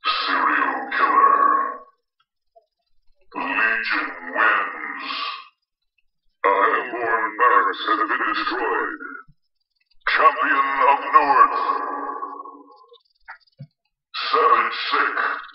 Serial killer. Legion wins. A Hellborn barracks has been destroyed. Champion of Newerth. Savage sick.